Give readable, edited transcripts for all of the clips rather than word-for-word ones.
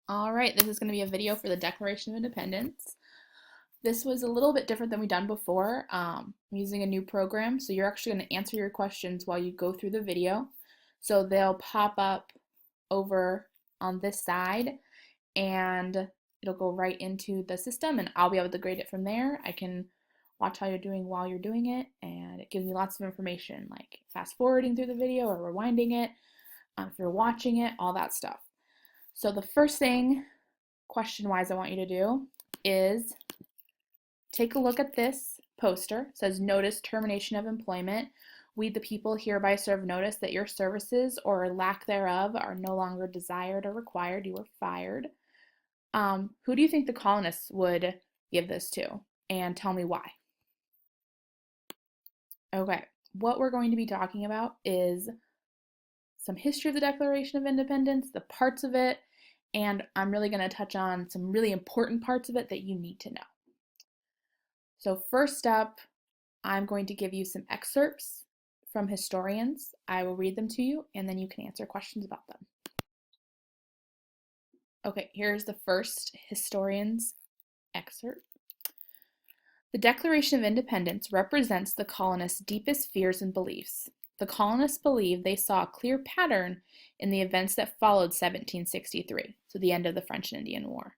All right, this is going to be a video for the Declaration of Independence. This was a little bit different than we've done before. I'm using a new program, so you're actually going to answer your questions while you go through the video. So they'll pop up over on this side, and it'll go right into the system, and I'll be able to grade it from there. I can watch how you're doing while you're doing it, and it gives me lots of information, like fast forwarding through the video or rewinding it, if you're watching it, all that stuff. So the first thing, question-wise, I want you to do is take a look at this poster. It says, "Notice termination of employment. We, the people, hereby serve notice that your services or lack thereof are no longer desired or required. You are fired." Who do you think the colonists would give this to? And tell me why. Okay, what we're going to be talking about is some history of the Declaration of Independence, the parts of it, and I'm really going to touch on some really important parts of it that you need to know. So first up, I'm going to give you some excerpts from historians. I will read them to you, and then you can answer questions about them. Okay, here's the first historian's excerpt. "The Declaration of Independence represents the colonists' deepest fears and beliefs. The colonists believe they saw a clear pattern in the events that followed 1763, so the end of the French and Indian War.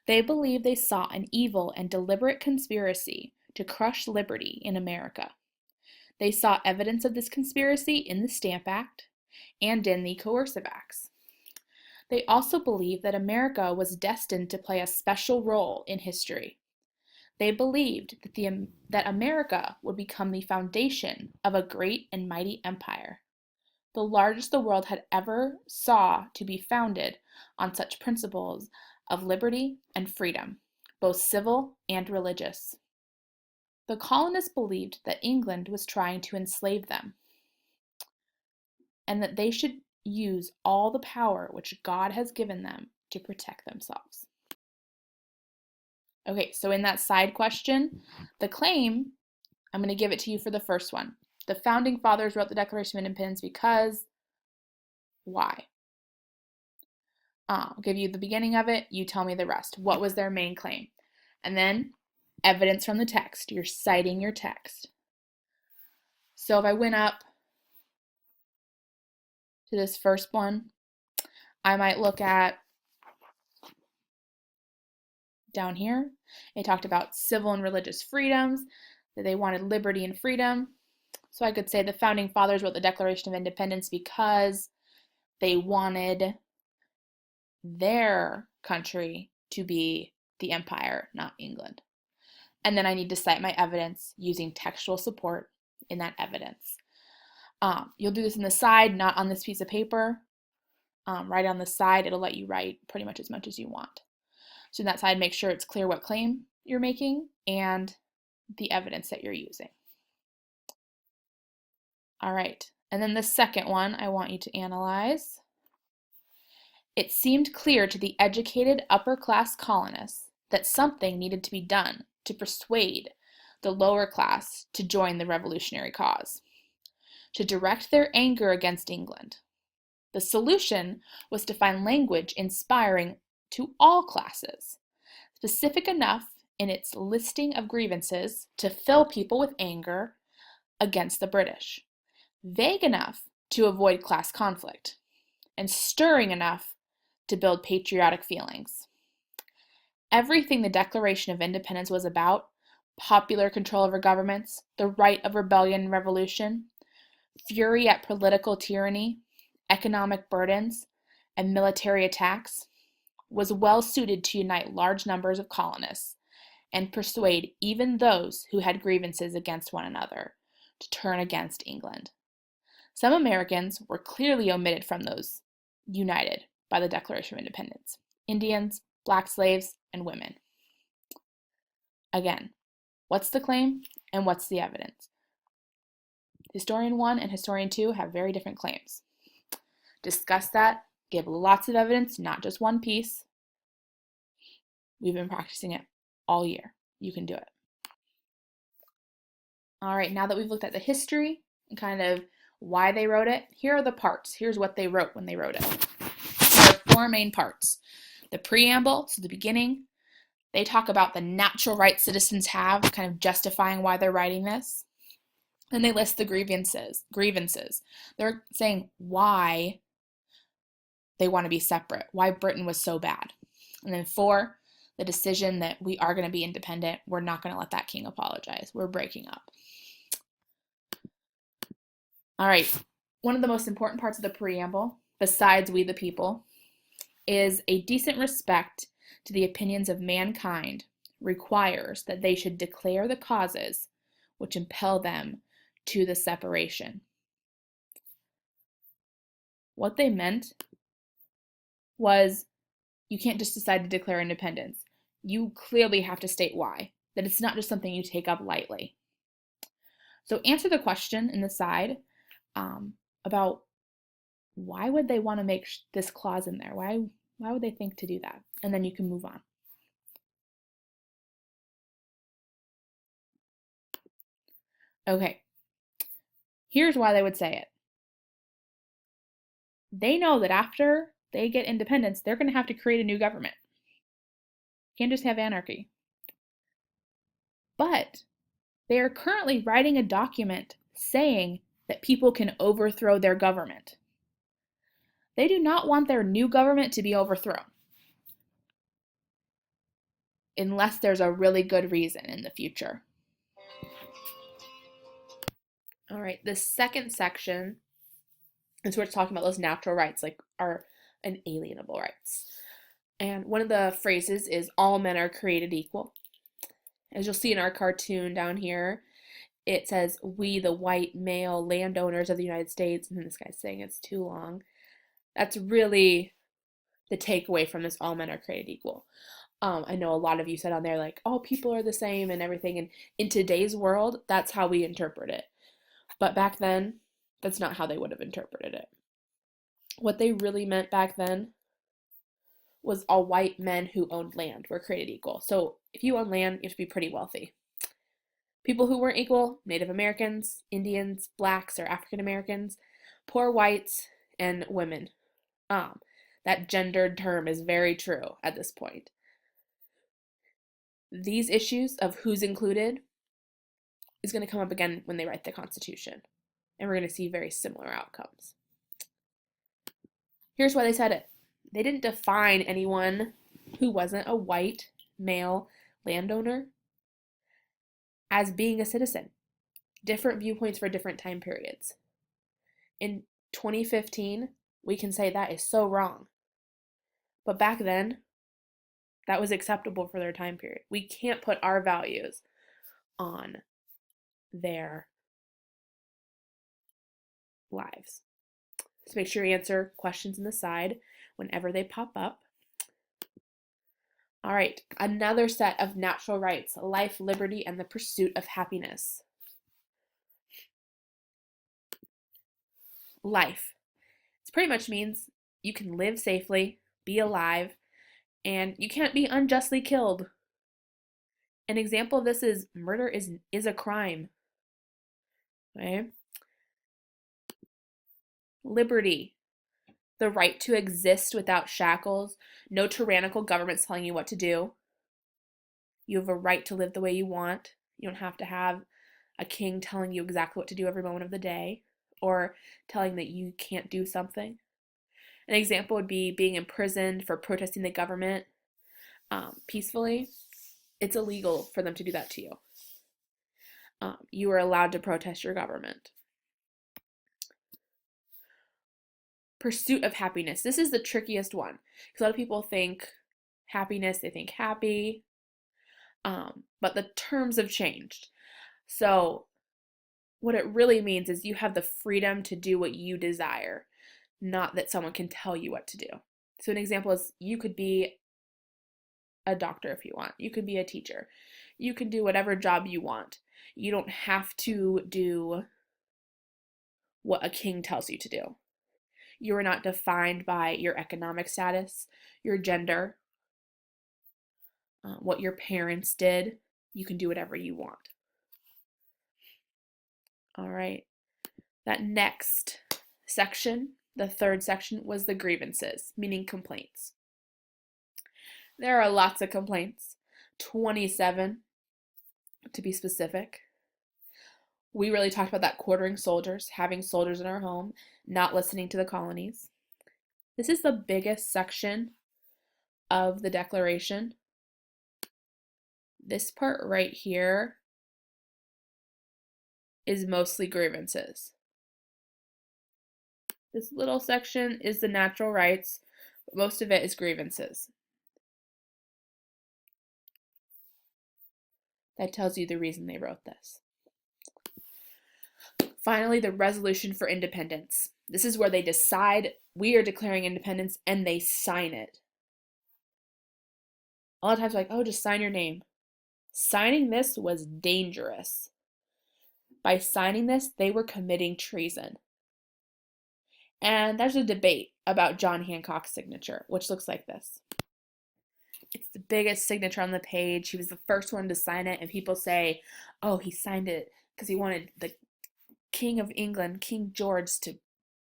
They believe they saw an evil and deliberate conspiracy to crush liberty in America. They saw evidence of this conspiracy in the Stamp Act and in the Coercive Acts. They also believe that America was destined to play a special role in history. They believed that America would become the foundation of a great and mighty empire, the largest the world had ever saw to be founded on such principles of liberty and freedom, both civil and religious. The colonists believed that England was trying to enslave them, and that they should use all the power which God has given them to protect themselves." Okay, so in that side question, the claim, I'm going to give it to you for the first one. The founding fathers wrote the Declaration of Independence because why? I'll give you the beginning of it, you tell me the rest. What was their main claim? And then evidence from the text. You're citing your text. So if I went up to this first one, I might look at down here. It talked about civil and religious freedoms, that they wanted liberty and freedom. So I could say the founding fathers wrote the Declaration of Independence because they wanted their country to be the empire, not England. And then I need to cite my evidence using textual support in that evidence. You'll do this in the side, not on this piece of paper. Right on the side, it'll let you write pretty much as much as you want. So in that side, make sure it's clear what claim you're making and the evidence that you're using. All right, and then the second one I want you to analyze. "It seemed clear to the educated upper-class colonists that something needed to be done to persuade the lower class to join the revolutionary cause, to direct their anger against England. The solution was to find language inspiring to all classes, specific enough in its listing of grievances to fill people with anger against the British, vague enough to avoid class conflict, and stirring enough to build patriotic feelings. Everything the Declaration of Independence was about, popular control over governments, the right of rebellion and revolution, fury at political tyranny, economic burdens, and military attacks, was well suited to unite large numbers of colonists and persuade even those who had grievances against one another to turn against England. Some Americans were clearly omitted from those united by the Declaration of Independence: Indians, black slaves, and women." Again, what's the claim and what's the evidence? Historian 1 and Historian 2 have very different claims. Discuss that, give lots of evidence, not just one piece. We've been practicing it all year. You can do it. All right, now that we've looked at the history and kind of why they wrote it, here are the parts. Here's what they wrote when they wrote it. There are four main parts. The preamble, so the beginning, they talk about the natural rights citizens have, kind of justifying why they're writing this. And they list the grievances. They're saying why they want to be separate, why Britain was so bad. And then 4, the decision that we are going to be independent. We're not going to let that king apologize. We're breaking up. All right, one of the most important parts of the preamble, besides we the people, is a decent respect to the opinions of mankind requires that they should declare the causes which impel them to the separation. What they meant was you can't just decide to declare independence. You clearly have to state why, that it's not just something you take up lightly. So answer the question in the side about why would they want to make this clause in there? Why would they think to do that? And then you can move on. Okay, here's why they would say it. They know that after they get independence, they're going to have to create a new government. You can't just have anarchy. But they are currently writing a document saying that people can overthrow their government. They do not want their new government to be overthrown unless there's a really good reason in the future. All right, the second section is where it's talking about those natural rights, like our inalienable rights. And one of the phrases is all men are created equal. As you'll see in our cartoon down here, it says, we the white male landowners of the United States, and then this guy's saying it's too long. That's really the takeaway from this all men are created equal. I know a lot of you said on there like, all people are the same and everything, and in today's world, that's how we interpret it. But back then, that's not how they would have interpreted it. What they really meant back then was all white men who owned land were created equal. So if you own land, you have to be pretty wealthy. People who weren't equal, Native Americans, Indians, blacks or African Americans, poor whites, and women. That gendered term is very true at this point. These issues of who's included is going to come up again when they write the Constitution. And we're going to see very similar outcomes. Here's why they said it. They didn't define anyone who wasn't a white male landowner as being a citizen. Different viewpoints for different time periods. In 2015, we can say that is so wrong. But back then, that was acceptable for their time period. We can't put our values on their lives. So make sure you answer questions in the side whenever they pop up. All right, another set of natural rights, life, liberty, and the pursuit of happiness. Life. It pretty much means you can live safely, be alive, and you can't be unjustly killed. An example of this is murder is a crime. Okay? Liberty. The right to exist without shackles, no tyrannical governments telling you what to do. You have a right to live the way you want. You don't have to have a king telling you exactly what to do every moment of the day or telling that you can't do something. An example would be being imprisoned for protesting the government peacefully. It's illegal for them to do that to you. You are allowed to protest your government. Pursuit of happiness. This is the trickiest one because a lot of people think happiness, they think happy, but the terms have changed. So what it really means is you have the freedom to do what you desire, not that someone can tell you what to do. So an example is you could be a doctor if you want. You could be a teacher. You can do whatever job you want. You don't have to do what a king tells you to do. You are not defined by your economic status, your gender, what your parents did. You can do whatever you want. All right. That next section, the third section, was the grievances, meaning complaints. There are lots of complaints, 27 to be specific. We really talked about that quartering soldiers, having soldiers in our home, not listening to the colonies. This is the biggest section of the Declaration. This part right here is mostly grievances. This little section is the natural rights, but most of it is grievances. That tells you the reason they wrote this. Finally, the resolution for independence. This is where they decide we are declaring independence and they sign it. A lot of times, like, oh, just sign your name. Signing this was dangerous. By signing this, they were committing treason. And there's a debate about John Hancock's signature, which looks like this. It's the biggest signature on the page. He was the first one to sign it, and people say, oh, he signed it because he wanted the King of England, King George, to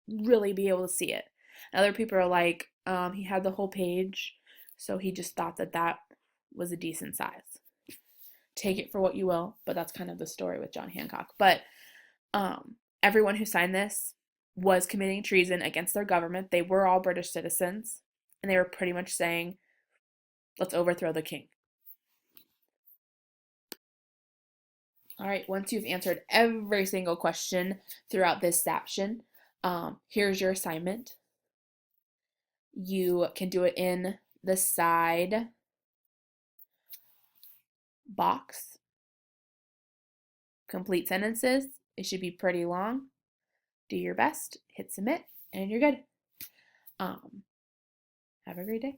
really be able to see it. And other people are like, he had the whole page, so he just thought that that was a decent size. Take it for what you will, but that's kind of the story with John Hancock. But everyone who signed this was committing treason against their government. They were all British citizens, and they were pretty much saying, let's overthrow the king. All right, once you've answered every single question throughout this section, here's your assignment. You can do it in the side box. Complete sentences. It should be pretty long. Do your best, hit submit, and you're good. Have a great day.